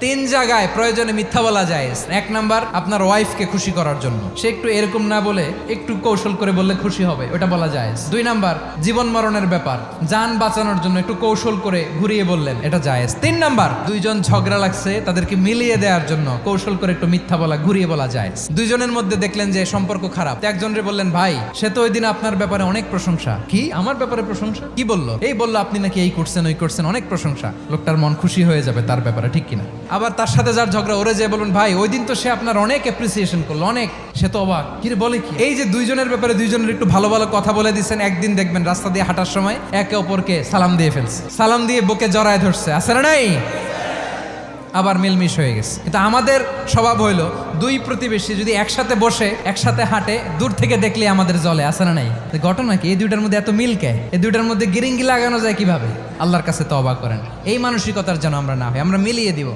তিন জায়গায় প্রয়োজনে মিথ্যা বলা যায়। এক নাম্বার, আপনার ওয়াইফকে খুশি করার জন্য, সে একটু এরকম না বলে একটু কৌশল করে বললে খুশি হবে, ওটা বলা যায়। দুই নাম্বার, জীবন মরণের ব্যাপার, যান বাঁচানোর জন্য একটু কৌশল করে ঘুরিয়ে বললেন, এটা জায়েজ। তিন নাম্বার, দুইজন ঝগড়া লাগছে তাদেরকে মিলিয়ে দেওয়ার জন্য কৌশল করে একটু মিথ্যা বলা, ঘুরিয়ে বলা যায়। দুইজনের মধ্যে দেখলেন যে সম্পর্ক খারাপ, একজনরে বললেন, ভাই সে তো ওই দিন আপনার ব্যাপারে অনেক প্রশংসা। কি আমার ব্যাপারে প্রশংসা? কি বললো? এই বললো আপনি নাকি এই করছেন ওই করছেন, অনেক প্রশংসা। লোকটার মন খুশি হয়ে যাবে তার ব্যাপারে, ঠিক কিনা? আবার তার সাথে যার ঝগড়া, ওরে যে বলুন, ভাই ওই দিন তো সে আপনার অনেক অ্যাপ্রিসিয়েশন করলো, অনেক, সে তো অবাক, কি রে বলে কি? এই যে দুইজনের ব্যাপারে দুইজনের একটু ভালো ভালো কথা বলে দিচ্ছেন, একদিন দেখবেন রাস্তা দিয়ে হাঁটার সময় একে অপরকে সালাম দিয়ে ফেলছে, সালাম দিয়ে বুকে জড়ায় ধরছে, আছে না নাই? আবার মিলমিশ হয়ে গেছে। কিন্তু আমাদের স্বভাব হইলো, দুই প্রতিবেশী যদি একসাথে বসে একসাথে হাঁটে, দূর থেকে দেখলে আমাদের জ্বলে, আছে না নাই? ঘটনা কি? এই দুইটার মধ্যে এত মিল কে? এই দুইটার মধ্যে গিরিঙ্গি লাগানো যায় কিভাবে? আল্লাহর কাছে তওবা করেন, এই মানসিকতার যেন আমরা না হয়, আমরা মিলিয়ে দিব।